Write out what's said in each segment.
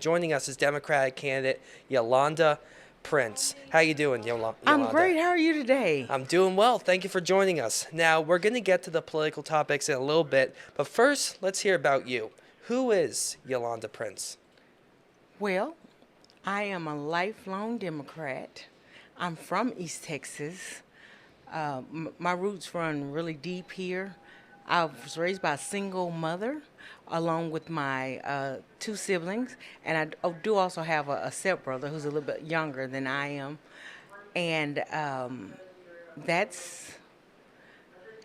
Joining us is Democratic candidate Yolanda Prince. How you doing, Yolanda? I'm great. How are you today? I'm doing well. Thank you for joining us. Now, we're going to get to the political topics in a little bit, but first, let's hear about you. Who is Yolanda Prince? Well, I am a lifelong Democrat. I'm from East Texas. My roots run really deep here. I was raised by a single mother along with my two siblings, and do also have a stepbrother who's a little bit younger than I am. And that's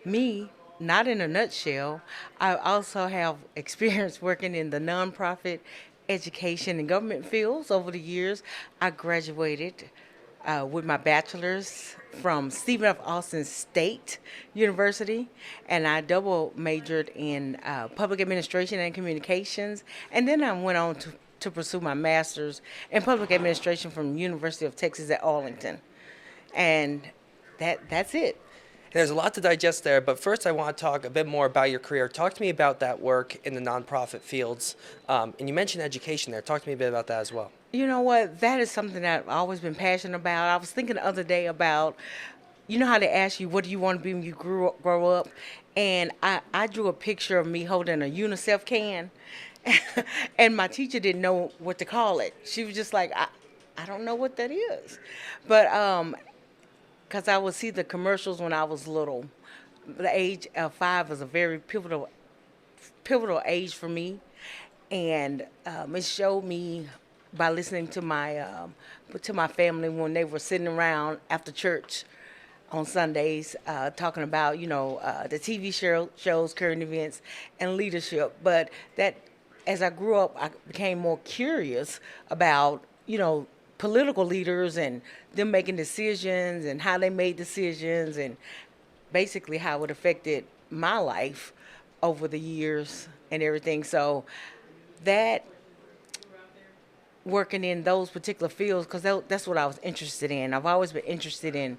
me, not in a nutshell. I also have experience working in the nonprofit education and government fields over the years. I graduated with my bachelor's from Stephen F. Austin State University, and I double majored in public administration and communications, and then I went on to pursue my master's in public administration from University of Texas at Arlington, and that's it. There's a lot to digest there, but first I want to talk a bit more about your career. Talk to me about that work in the nonprofit fields. And you mentioned education there. Talk to me a bit about that as well. You know what? That is something that I've always been passionate about. I was thinking the other day about, you know how they ask you, what do you want to be when you grow up? And I drew a picture of me holding a UNICEF can, and my teacher didn't know what to call it. She was just like, I don't know what that is. But because I would see the commercials when I was little. The age of 5 was a very pivotal age for me, and it showed me by listening to my family when they were sitting around after church on Sundays, talking about the TV shows, current events, and leadership. But that, as I grew up, I became more curious about political leaders and them making decisions and how they made decisions and basically how it affected my life over the years and everything. So that working in those particular fields, because that's what I was interested in. I've always been interested in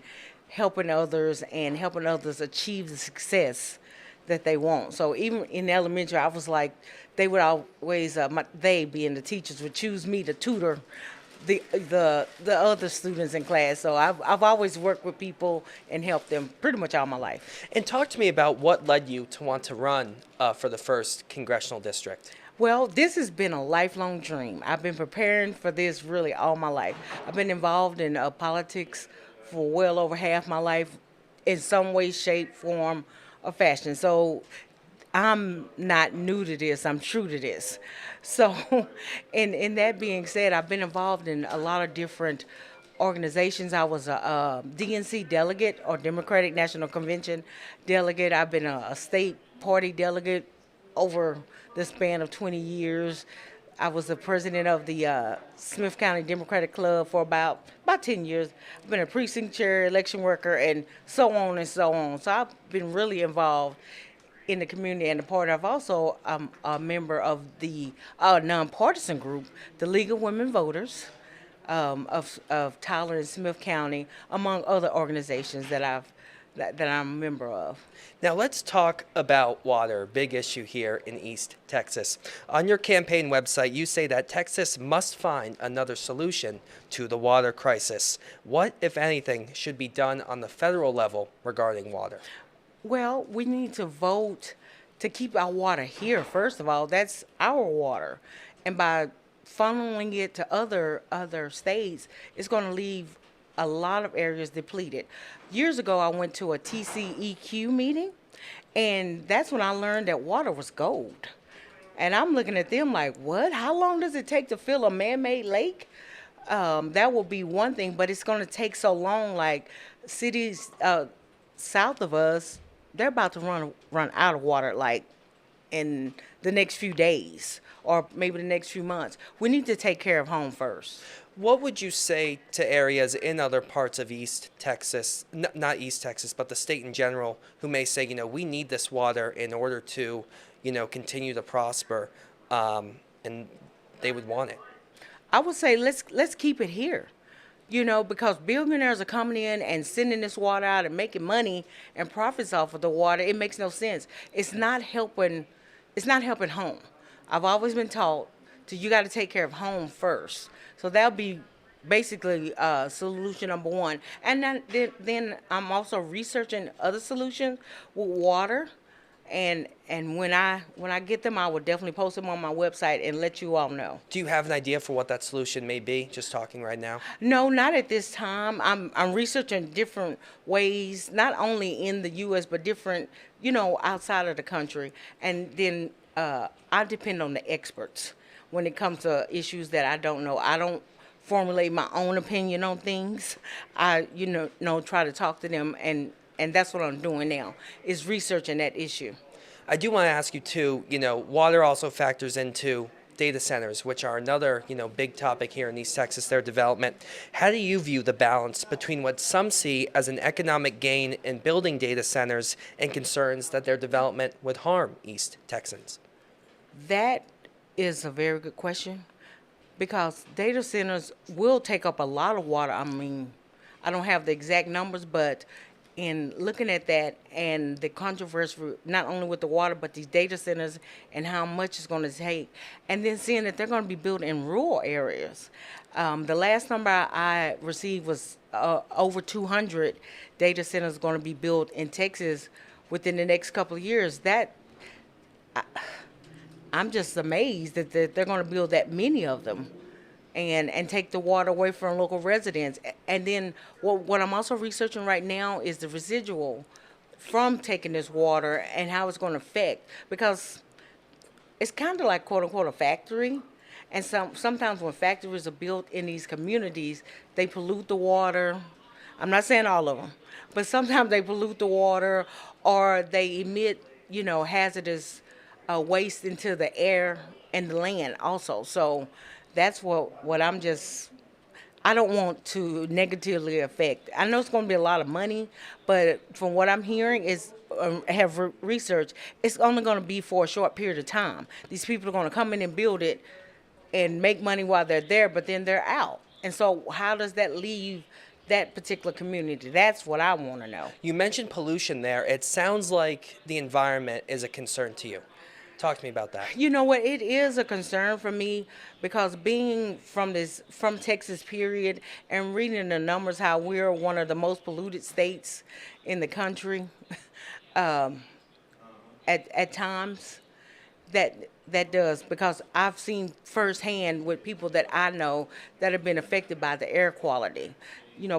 helping others and helping others achieve the success that they want. So even in elementary, I was like, they would always, they being the teachers, would choose me to tutor the other students in class. So I've always worked with people and helped them pretty much all my life. And talk to me about what led you to want to run for the first congressional district. Well, this has been a lifelong dream. I've been preparing for this really all my life. I've been involved in politics for well over half my life in some way, shape, form, or fashion. So I'm not new to this, I'm true to this. So, in that being said, I've been involved in a lot of different organizations. I was a DNC delegate, or Democratic National Convention delegate. I've been a state party delegate over the span of 20 years. I was the president of the Smith County Democratic Club for about 10 years. I've been a precinct chair, election worker, and so on and so on. So I've been really involved in the community and the party. I've also a member of the nonpartisan group, the League of Women Voters of Tyler and Smith County, among other organizations that I'm a member of. Now let's talk about water, big issue here in East Texas. On your campaign website, you say that Texas must find another solution to the water crisis. What, if anything, should be done on the federal level regarding water? Well, we need to vote to keep our water here. First of all, that's our water, and by funneling it to other states, it's going to leave a lot of areas depleted. Years ago, I went to a TCEQ meeting, and that's when I learned that water was gold. And I'm looking at them like, what? How long does it take to fill a man-made lake? That will be one thing, but it's going to take so long. Like cities south of us, they're about to run out of water, like in the next few days or maybe the next few months. We need to take care of home first. What would you say to areas in other parts of East Texas, not East Texas, but the state in general, who may say, we need this water in order to, continue to prosper, and they would want it? I would say let's keep it here, because billionaires are coming in and sending this water out and making money and profits off of the water. It makes no sense. It's not helping home. I've always been taught So you got to take care of home first. So that'll be basically solution number one. And then I'm also researching other solutions with water. And when I get them, I will definitely post them on my website and let you all know. Do you have an idea for what that solution may be, just talking right now? No, not at this time. I'm researching different ways, not only in the U.S. but different, outside of the country. And then I depend on the experts when it comes to issues that I don't know. I don't formulate my own opinion on things. I, try to talk to them, and that's what I'm doing now, is researching that issue. I do want to ask you too, water also factors into data centers, which are another, big topic here in East Texas, their development. How do you view the balance between what some see as an economic gain in building data centers and concerns that their development would harm East Texans? That is a very good question, because data centers will take up a lot of water. I mean, I don't have the exact numbers, but in looking at that and the controversy, not only with the water, but these data centers and how much it's going to take, and then seeing that they're going to be built in rural areas. The last number I received was over 200 data centers going to be built in Texas within the next couple of years. I'm just amazed that they're going to build that many of them. And take the water away from local residents. And then what I'm also researching right now is the residual from taking this water and how it's going to affect, because it's kind of like, quote unquote, a factory. And sometimes when factories are built in these communities, they pollute the water. I'm not saying all of them, but sometimes they pollute the water, or they emit, hazardous waste into the air and the land also. So that's what I don't want to negatively affect. I know it's going to be a lot of money, but from what I'm hearing is, research, it's only going to be for a short period of time. These people are going to come in and build it and make money while they're there, but then they're out. And so how does that leave that particular community? That's what I want to know. You mentioned pollution there. It sounds like the environment is a concern to you. Talk to me about that. You know what? It is a concern for me, because being from Texas, period, and reading the numbers, how we're one of the most polluted states in the country, at times, that does, because I've seen firsthand with people that I know that have been affected by the air quality.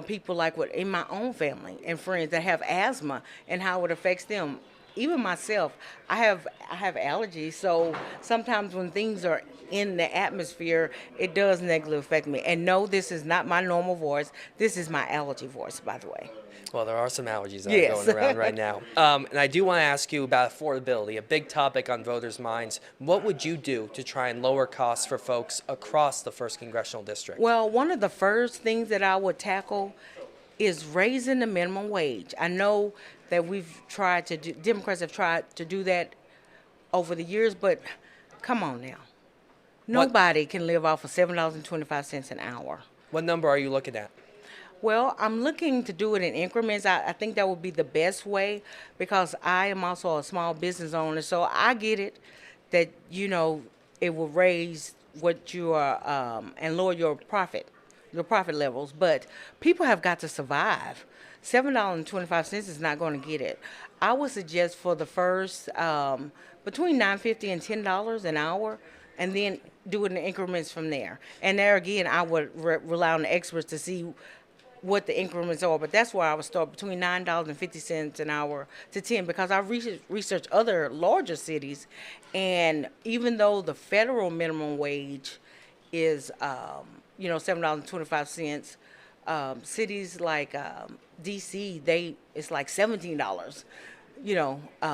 People like in my own family and friends that have asthma, and how it affects them. Even myself, I have allergies, so sometimes when things are in the atmosphere, it does negatively affect me. And no, this is not my normal voice. This is my allergy voice, by the way. Well, there are some allergies that are going around right now. And I do want to ask you about affordability, a big topic on voters' minds. What would you do to try and lower costs for folks across the 1st Congressional District? Well, one of the first things that I would tackle is raising the minimum wage. I know that Democrats have tried to do that over the years, but come on now. Nobody can live off of $7.25 an hour. What number are you looking at? Well, I'm looking to do it in increments. I think that would be the best way, because I am also a small business owner, so I get it that, it will raise what you are and lower your profit levels, but people have got to survive. $7.25 is not going to get it. I would suggest for the first between $9.50 and $10 an hour, and then do it in increments from there. And there again, I would rely on the experts to see what the increments are, but that's where I would start, between $9.50 an hour to $10, because I researched other larger cities, and even though the federal minimum wage is $7.25. Cities like D.C., it's like $17.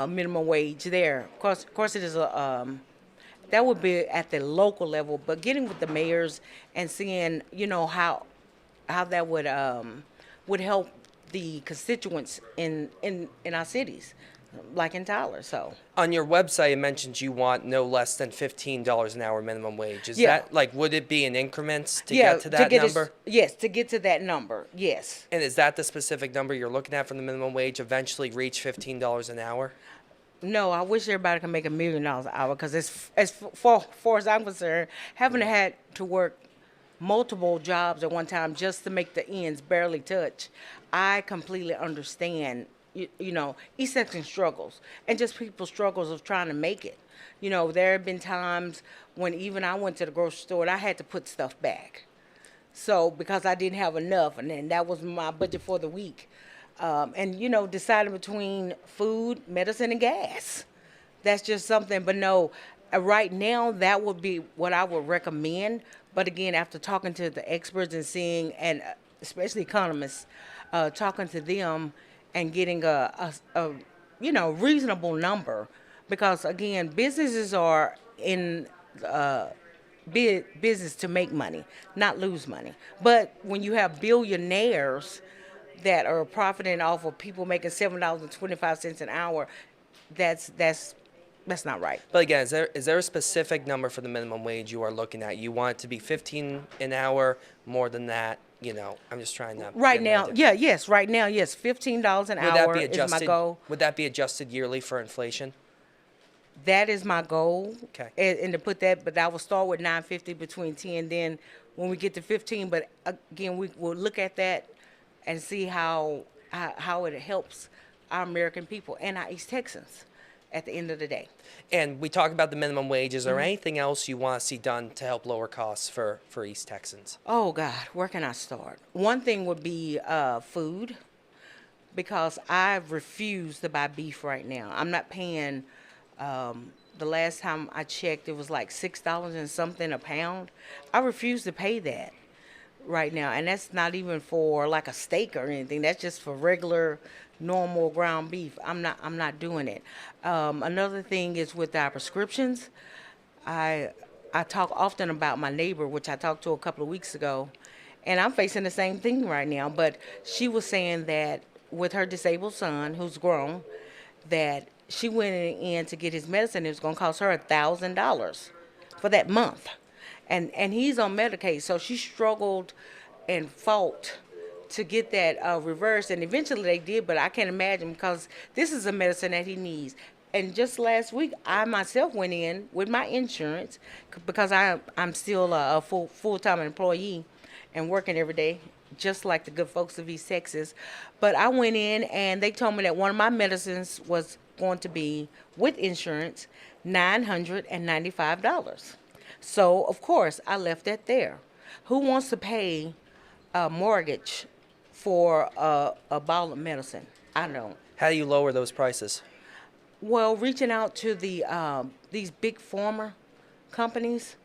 Minimum wage there. Of course, it is that would be at the local level, but getting with the mayors and seeing how that would help the constituents in our cities, like in Tyler. So on your website, it mentions you want no less than $15 an hour minimum wage. Is Yeah. that would it be in increments to get to that number? Yes, to get to that number. Yes. And is that the specific number you're looking at for the minimum wage? Eventually reach $15 an hour? No, I wish everybody could make $1 million an hour because as far as I'm concerned, having to had to work multiple jobs at one time just to make the ends barely touch, I completely understand. East Texas struggles and just people's struggles of trying to make it. There have been times when even I went to the grocery store and I had to put stuff back. So because I didn't have enough, and then that was my budget for the week. And deciding between food, medicine, and gas. That's just something. But no, right now that would be what I would recommend. But again, after talking to the experts and seeing, and especially economists, talking to them and getting a reasonable number, because again, businesses are in business to make money, not lose money. But when you have billionaires that are profiting off of people making $7.25 an hour, that's not right. But again, is there a specific number for the minimum wage you are looking at? You want it to be 15 an hour, more than that? I'm just trying to Right get an now, idea. yes, right now, yes, $15 an Would that hour be is my adjusted? goal. Would that be adjusted yearly for inflation? That is my goal. Okay. And to put that, but I will start with 950 between 10. Then when we get to 15, but again, we will look at that and see how it helps our American people and our East Texans at the end of the day. And we talk about the minimum wage. Is there anything else you want to see done to help lower costs for East Texans? Oh God, where can I start? One thing would be food, because I refuse to buy beef right now. I'm not paying. The last time I checked, it was like $6 and something a pound. I refuse to pay that right now, and that's not even for like a steak or anything. That's just for regular, normal ground beef. I'm not doing it. Another thing is with our prescriptions. I talk often about my neighbor, which I talked to a couple of weeks ago, and I'm facing the same thing right now. But she was saying that with her disabled son, who's grown, that she went in to get his medicine. It was going to cost her $1,000 for that month, and he's on Medicaid. So she struggled and fought to get that reversed, and eventually they did. But I can't imagine, because this is a medicine that he needs. And just last week, I myself went in with my insurance, because I'm still a full-time employee and working every day, just like the good folks of East Texas. But I went in and they told me that one of my medicines was going to be, with insurance, $995. So, of course, I left that there. Who wants to pay a mortgage for a bottle of medicine? I don't. How do you lower those prices? Well, reaching out to these big pharma companies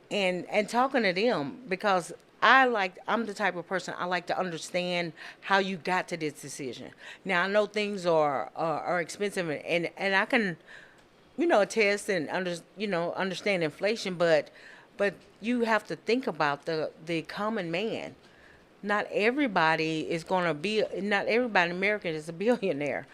and talking to them, because I'm the type of person, I like to understand how you got to this decision. Now, I know things are expensive, and I can, attest and understand inflation, but you have to think about the common man. Not everybody in America is a billionaire.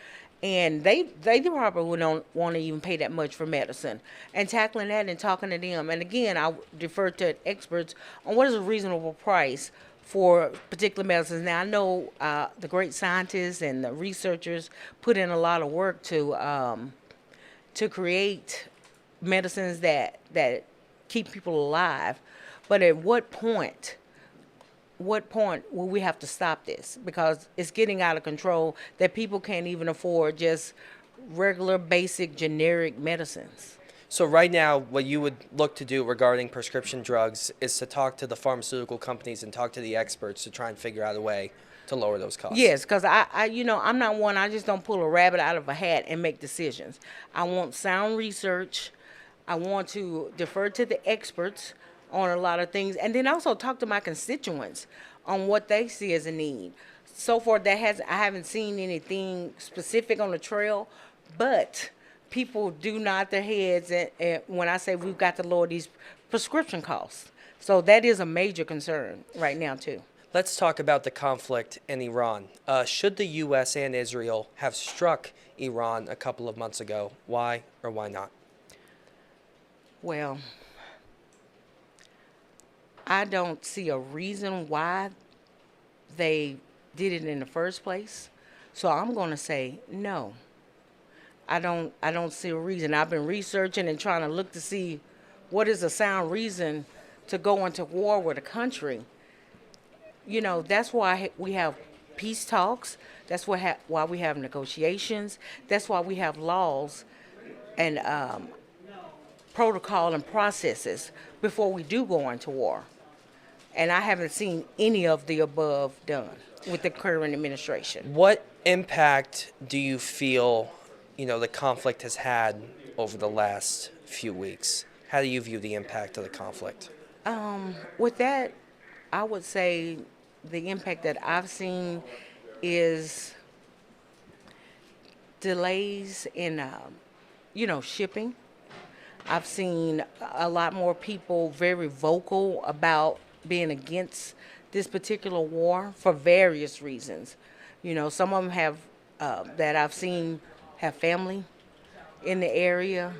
And they probably don't want to even pay that much for medicine. And tackling that and talking to them. And again, I defer to experts on what is a reasonable price for particular medicines. Now, I know the great scientists and the researchers put in a lot of work to create medicines that keep people alive. But at what point will we have to stop this? Because it's getting out of control that people can't even afford just regular, basic, generic medicines. So right now, what you would look to do regarding prescription drugs is to talk to the pharmaceutical companies and talk to the experts to try and figure out a way to lower those costs. Yes, because I'm not one, I just don't pull a rabbit out of a hat and make decisions. I want sound research. I want to defer to the experts on a lot of things, and then also talk to my constituents on what they see as a need. So far, I haven't seen anything specific on the trail, but people do nod their heads when I say we've got to lower these prescription costs. So that is a major concern right now too. Let's talk about the conflict in Iran. Should the U.S. and Israel have struck Iran a couple of months ago? Why or why not? Well, I don't see a reason why they did it in the first place. So I'm going to say no. I don't see a reason. I've been researching and trying to look to see what is a sound reason to go into war with a country. That's why we have peace talks. That's why we have negotiations. That's why we have laws and protocol and processes before we do go into war. And I haven't seen any of the above done with the current administration. What impact do you feel, the conflict has had over the last few weeks? How do you view the impact of the conflict? With that, I would say the impact that I've seen is delays in, shipping. I've seen a lot more people very vocal about being against this particular war for various reasons. Some of them have, that I've seen, have family in the area.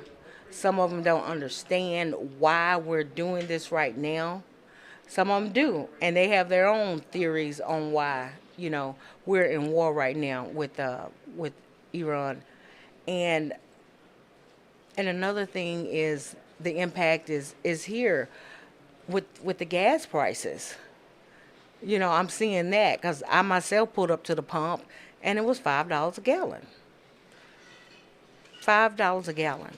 Some of them don't understand why we're doing this right now. Some of them do, and they have their own theories on why, we're in war right now with Iran. And another thing is the impact is here with the gas prices. I'm seeing that because I myself pulled up to the pump and it was $5 a gallon. $5 a gallon.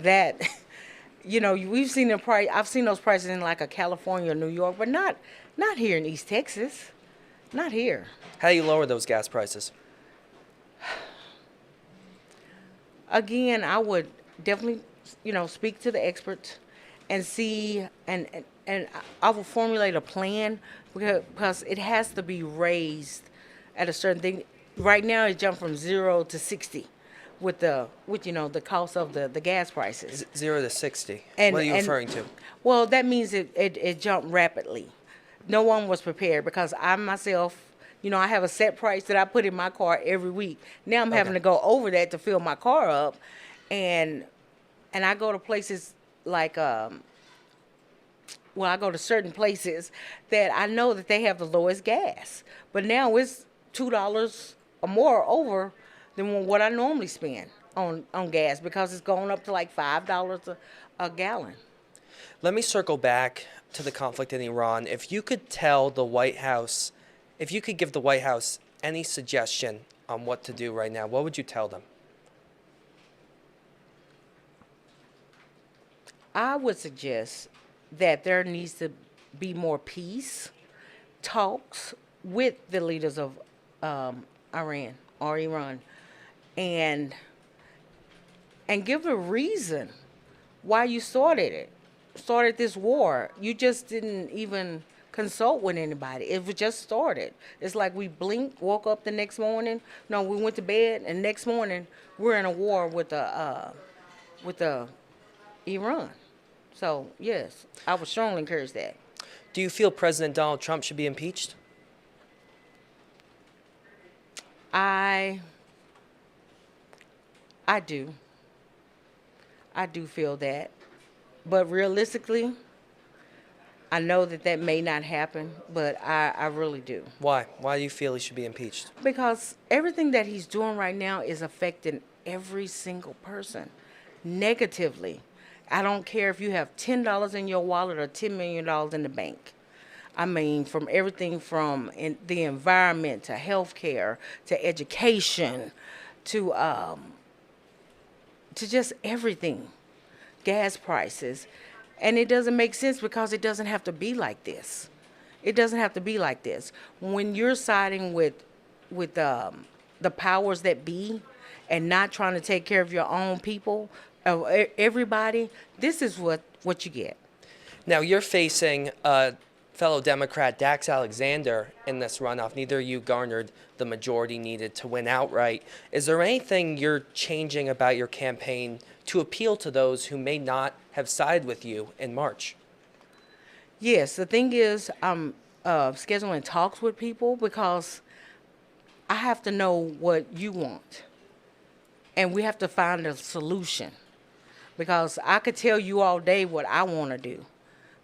That, we've seen the price. I've seen those prices in like a California or New York, but not here in East Texas. Not here. How do you lower those gas prices? Again, I would definitely, speak to the experts and see, and I will formulate a plan because it has to be raised at a certain thing. Right now, it jumped from 0 to 60 with the cost of the gas prices. 0 to 60. And, what are you and- referring to? Well, that means it jumped rapidly. No one was prepared because I myself, I have a set price that I put in my car every week. Now I'm having to go over that to fill my car up, and I go to places like I go to certain places that I know that they have the lowest gas, but now it's $2 or more over than what I normally spend on gas because it's going up to like $5 a gallon. Let me circle back to the conflict in Iran. If you could give the White House any suggestion on what to do right now, what would you tell them? I would suggest that there needs to be more peace talks with the leaders of Iran or Iran, and give a reason why you started this war. You just didn't even consult with anybody. It was just started. It's like we blinked, woke up the next morning. No, we went to bed, and next morning we're in a war with Iran. So yes, I would strongly encourage that. Do you feel President Donald Trump should be impeached? I do. I do feel that. But realistically, I know that may not happen, but I really do. Why? Why do you feel he should be impeached? Because everything that he's doing right now is affecting every single person negatively. I don't care if you have $10 in your wallet or $10 million in the bank. I mean, from everything from the environment to healthcare to education to just everything, gas prices. And it doesn't make sense because it doesn't have to be like this. It doesn't have to be like this. When you're siding with the powers that be and not trying to take care of your own people, everybody, this is what you get. Now, you're facing fellow Democrat Dax Alexander in this runoff. Neither of you garnered the majority needed to win outright. Is there anything you're changing about your campaign to appeal to those who may not have sided with you in March? Yes, the thing is, I'm scheduling talks with people because I have to know what you want. And we have to find a solution. Because I could tell you all day what I want to do.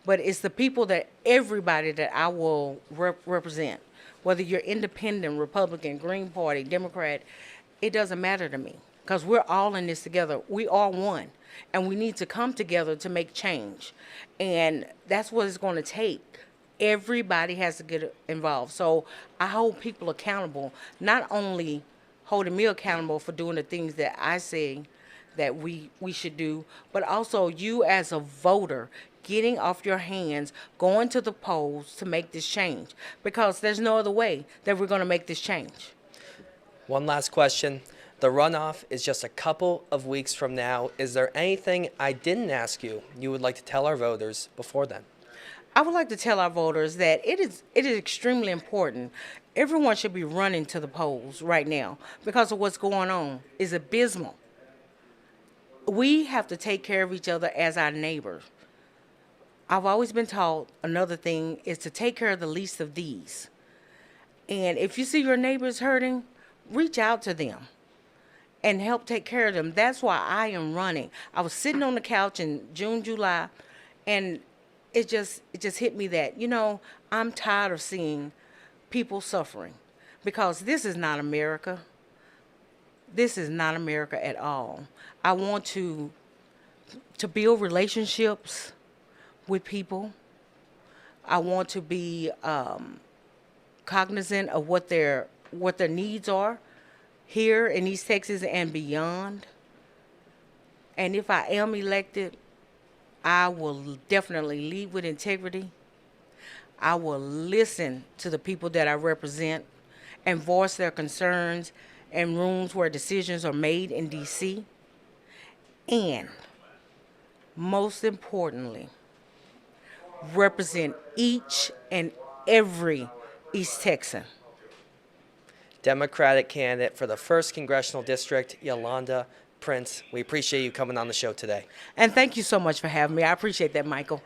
But it's the people everybody that I will represent. Whether you're independent, Republican, Green Party, Democrat, it doesn't matter to me. because we're all in this together. We are one, and we need to come together to make change, and that's what it's going to take. Everybody has to get involved. So I hold people accountable, not only holding me accountable for doing the things that I say that we should do, but also you as a voter getting off your hands, going to the polls to make this change, because there's no other way that we're going to make this change. One last question. The runoff is just a couple of weeks from now. Is there anything I didn't ask you would like to tell our voters before then? I would like to tell our voters that it is extremely important. Everyone should be running to the polls right now because of what's going on is abysmal. We have to take care of each other as our neighbors. I've always been taught another thing is to take care of the least of these. And if you see your neighbors hurting, reach out to them and help take care of them. That's why I am running. I was sitting on the couch in June, July, and it just hit me that, I'm tired of seeing people suffering, because this is not America. This is not America at all. I want to build relationships with people. I want to be cognizant of what their needs are here in East Texas and beyond. And if I am elected, I will definitely lead with integrity. I will listen to the people that I represent and voice their concerns in rooms where decisions are made in D.C. And most importantly, represent each and every East Texan. Democratic candidate for the 1st Congressional District, Yolanda Prince. We appreciate you coming on the show today. And thank you so much for having me. I appreciate that, Michael.